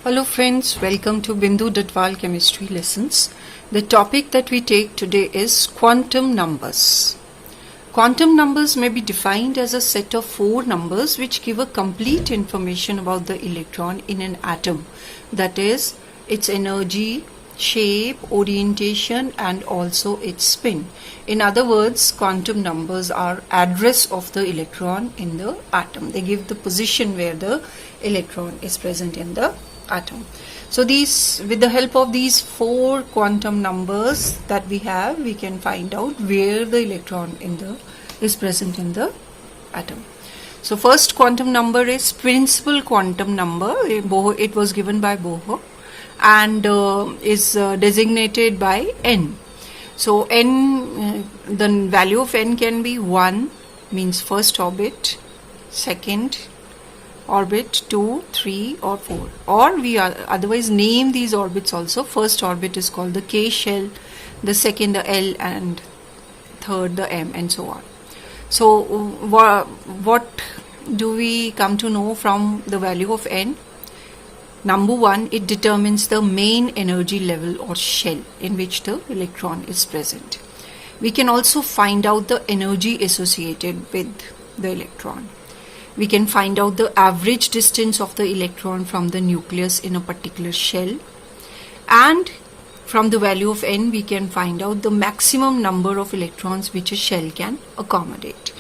Hello friends, welcome to Bindu Dadwal Chemistry Lessons. The topic that we take today is quantum numbers. Quantum numbers may be defined as a set of four numbers which give a complete information about the electron in an atom. That is, its energy, shape, orientation and also its spin. In other words, quantum numbers are address of the electron in the atom. They give the position where the electron is present in the atom. So with the help of these four quantum numbers that we have, we can find out where the electron is present in the atom. So first quantum number is principal quantum number. It was given by Bohr and is designated by n. So n, the value of n can be 1, means first orbit, second orbit, 2, 3 or 4, or we otherwise name these orbits also. First orbit is called the K shell, the second the L, and third the M, and so on. So what do we come to know from the value of n? Number one, it determines the main energy level or shell in which the electron is present. We can also find out the energy associated with the electron. We can find out the average distance of the electron from the nucleus in a particular shell, and from the value of n we can find out the maximum number of electrons which a shell can accommodate.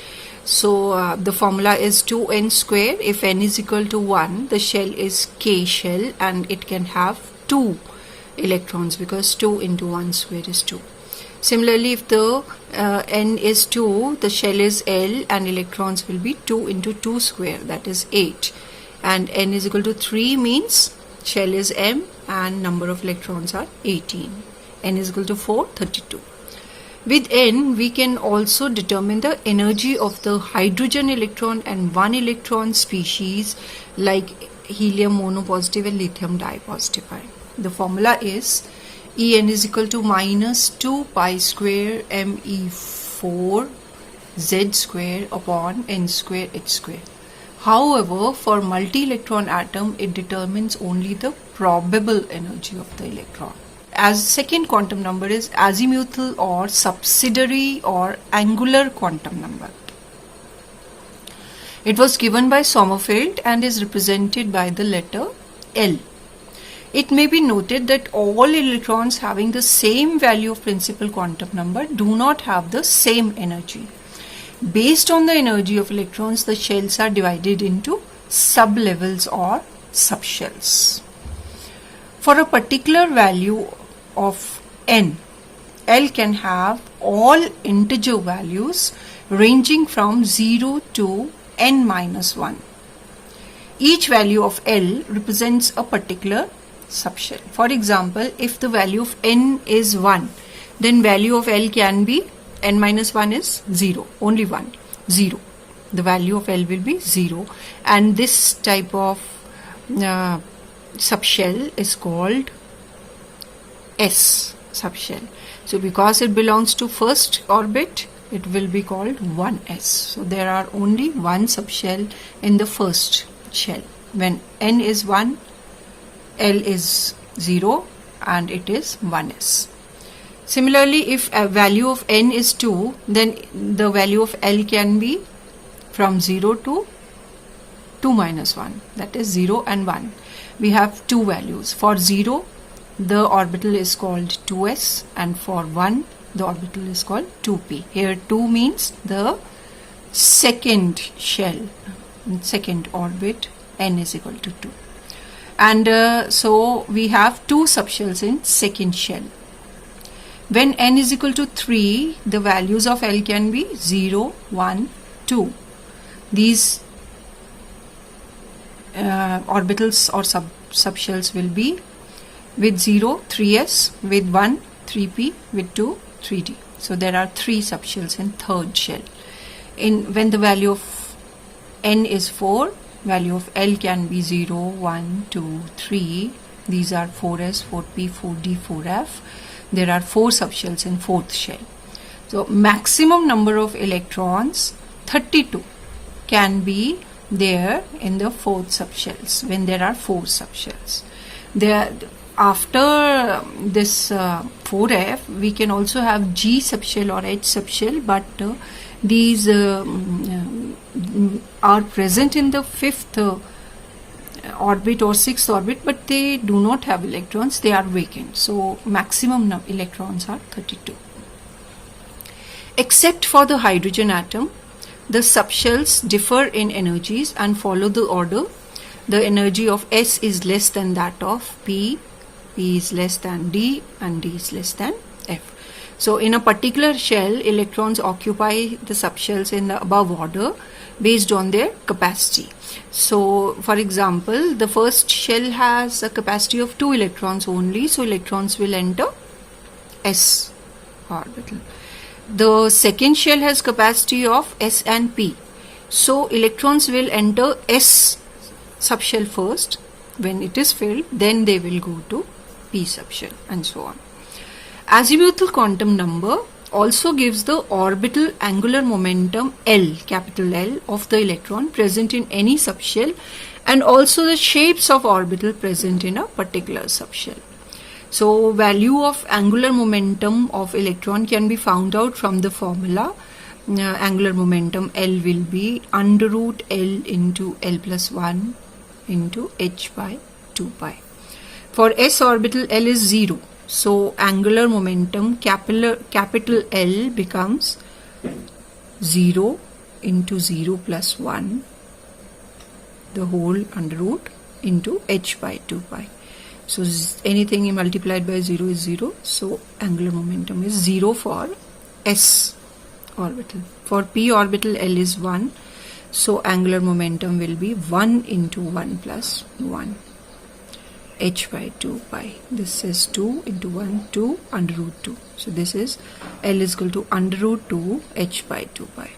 So the formula is 2n square. If n is equal to 1, the shell is K shell and it can have 2 electrons because 2 into 1 square is 2. Similarly, if the n is 2, the shell is L and electrons will be 2 into 2 square, that is 8. And n is equal to 3 means shell is M and number of electrons are 18. n is equal to 4, 32. With n, we can also determine the energy of the hydrogen electron and 1 electron species like helium monopositive and lithium dipositive ion. The formula is En is equal to minus 2 pi square Me4 Z square upon N square H square. However, for multi-electron atom, it determines only the probable energy of the electron. As second quantum number is azimuthal or subsidiary or angular quantum number. It was given by Sommerfeld and is represented by the letter L. It may be noted that all electrons having the same value of principal quantum number do not have the same energy. Based on the energy of electrons, the shells are divided into sublevels or subshells. For a particular value of n, L can have all integer values ranging from 0 to n minus 1. Each value of L represents a particular subshell. For example, if the value of n is 1, then value of L can be n minus 1 is 0, only 1, 0. The value of L will be 0, and this type of subshell is called S subshell. So because it belongs to first orbit, it will be called 1s. So there are only one subshell in the first shell. When n is 1, L is 0 and it is 1s. Similarly, if a value of n is 2, then the value of L can be from 0 to 2 minus 1, that is 0 and 1. We have two values. For 0, the orbital is called 2s, and for 1, the orbital is called 2p. Here 2 means the second shell, second orbit, n is equal to 2. And so we have two subshells in second shell. When n is equal to 3, the values of L can be 0, 1, 2. These orbitals or subshells will be with 0, 3s, with 1, 3p, with 2, 3d. So there are three subshells in third shell. When the value of n is 4, value of L can be 0, 1, 2, 3. These are 4s, 4p, 4d, 4f. There are four subshells in fourth shell. So maximum number of electrons, 32, can be there in the fourth subshells when there are four subshells. There, after this 4f, we can also have G subshell or H subshell, but these are present in the 5th orbit or 6th orbit, but they do not have electrons, they are vacant. So maximum electrons are 32. Except for the hydrogen atom, the subshells differ in energies and follow the order. The energy of S is less than that of P, P is less than D, and D is less than F. So in a particular shell, electrons occupy the subshells in the above order based on their capacity. So for example, the first shell has a capacity of 2 electrons only, so electrons will enter S orbital. The second shell has capacity of S and P, so electrons will enter S subshell first. When it is filled, then they will go to P subshell, and so on. Azimuthal quantum number also gives the orbital angular momentum L, capital L, of the electron present in any subshell, and also the shapes of orbital present in a particular subshell. So value of angular momentum of electron can be found out from the formula. Angular momentum L will be under root L into L plus 1 into h by 2 pi. For S orbital, L is 0. So angular momentum capital L becomes 0 into 0 plus 1, the whole under root, into h by 2 pi. So anything multiplied by 0 is 0. So angular momentum is 0 for S orbital. For P orbital, L is 1. So angular momentum will be 1 into 1 plus 1, h by 2 pi. This is 2 into 1, 2 under root 2. So this is L is equal to under root 2 h by 2 pi.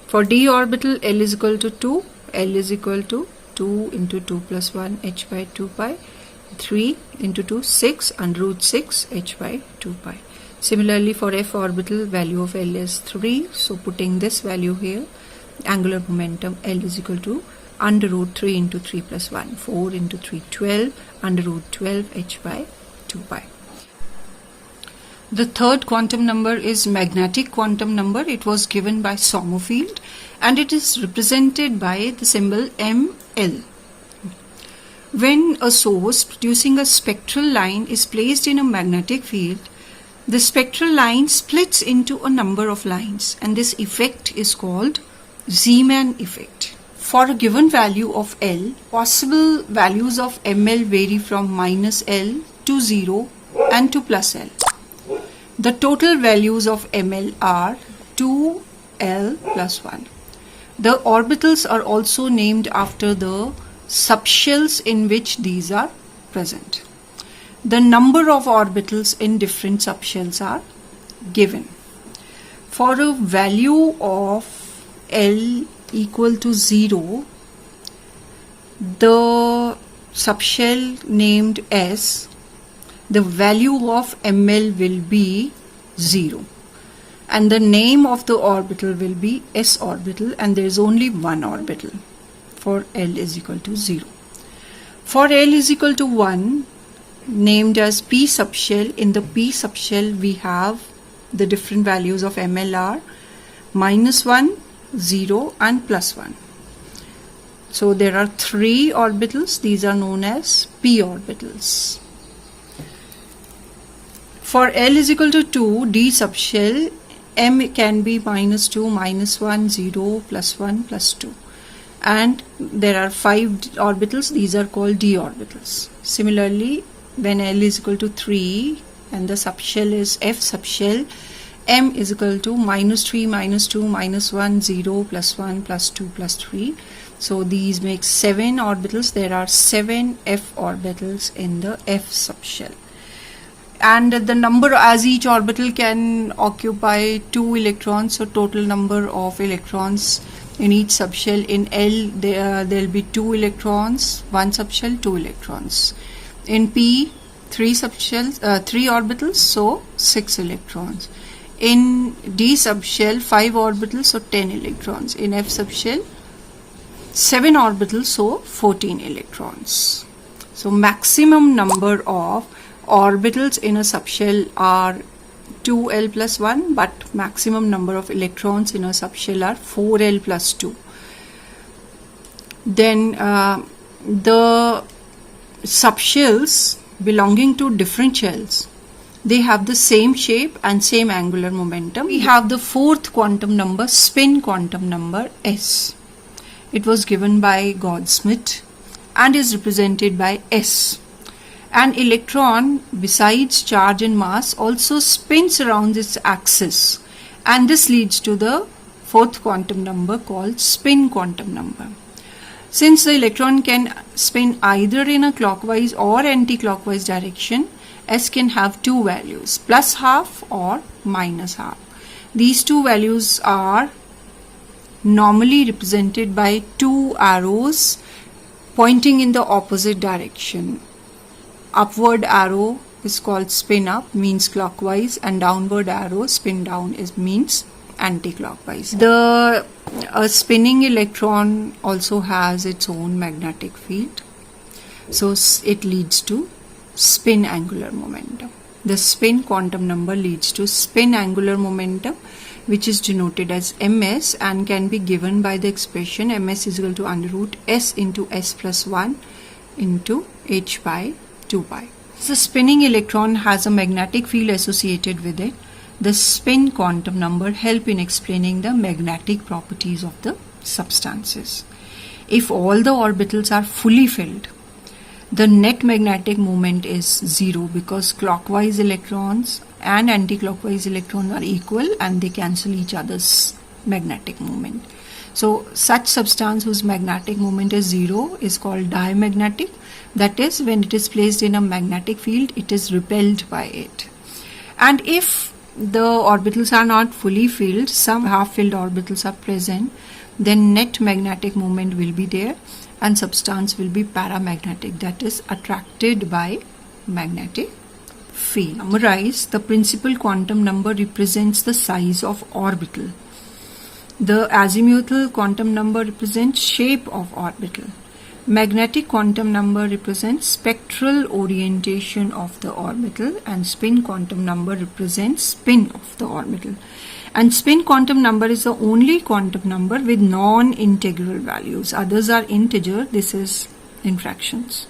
For D orbital, L is equal to 2. L is equal to 2 into 2 plus 1 h by 2 pi. 3 into 2, 6 under root 6 h by 2 pi. Similarly, for F orbital, value of L is 3. So putting this value here, angular momentum L is equal to under root 3 into 3 plus 1, 4 into 3, 12 under root 12 h by 2 pi. The third quantum number is magnetic quantum number. It was given by Sommerfeld and it is represented by the symbol ML. When a source producing a spectral line is placed in a magnetic field, the spectral line splits into a number of lines, and this effect is called Zeeman effect. For a given value of L, possible values of ML vary from minus L to 0 and to plus L. The total values of ML are 2L plus 1. The orbitals are also named after the subshells in which these are present. The number of orbitals in different subshells are given. For a value of L equal to 0, the subshell named S, the value of ML will be 0. And the name of the orbital will be S orbital, and there is only one orbital for L is equal to 0. For L is equal to 1, named as P subshell, in the P subshell we have the different values of ML are minus 1, 0 and plus 1. So there are 3 orbitals. These are known as P orbitals. For L is equal to 2, D subshell, M can be minus 2, minus 1, 0, plus 1, plus 2. And there are 5 orbitals. These are called D orbitals. Similarly, when L is equal to 3 and the subshell is F subshell, M is equal to minus 3, minus 2, minus 1, 0, plus 1, plus 2, plus 3. So these make 7 orbitals. There are 7 F orbitals in the F subshell. And the number, as each orbital can occupy 2 electrons, so total number of electrons in each subshell. In L, there will be 2 electrons, one subshell, 2 electrons. In P, 3 subshells, 3 orbitals, so 6 electrons. In D subshell, 5 orbitals, so 10 electrons. In F subshell, 7 orbitals, so 14 electrons. So maximum number of orbitals in a subshell are 2l plus 1, but maximum number of electrons in a subshell are 4l plus 2. Then the subshells belonging to different shells, they have the same shape and same angular momentum. We have the fourth quantum number, spin quantum number S. It was given by Goudsmit and is represented by S. An electron, besides charge and mass, also spins around its axis, and this leads to the fourth quantum number called spin quantum number. Since the electron can spin either in a clockwise or anti-clockwise direction, S can have two values, plus half or minus half. These two values are normally represented by two arrows pointing in the opposite direction. Upward arrow is called spin up, means clockwise, and downward arrow, spin down, means anti-clockwise. The spinning electron also has its own magnetic field, so it leads to spin angular momentum. The spin quantum number leads to spin angular momentum, which is denoted as ms and can be given by the expression ms is equal to under root s into s plus 1 into h by 2 pi. The spinning electron has a magnetic field associated with it. The spin quantum number help in explaining the magnetic properties of the substances. If all the orbitals are fully filled, the net magnetic moment is 0 because clockwise electrons and anti-clockwise electrons are equal and they cancel each other's magnetic moment. So such substance whose magnetic moment is 0 is called diamagnetic. That is, when it is placed in a magnetic field, it is repelled by it. And if the orbitals are not fully filled, some half-filled orbitals are present, then net magnetic moment will be there and substance will be paramagnetic, that is attracted by magnetic field. Summarize, the principal quantum number represents the size of orbital. The azimuthal quantum number represents shape of orbital. Magnetic quantum number represents spectral orientation of the orbital, and spin quantum number represents spin of the orbital. And spin quantum number is the only quantum number with non-integral values. Others are integer. This is in fractions.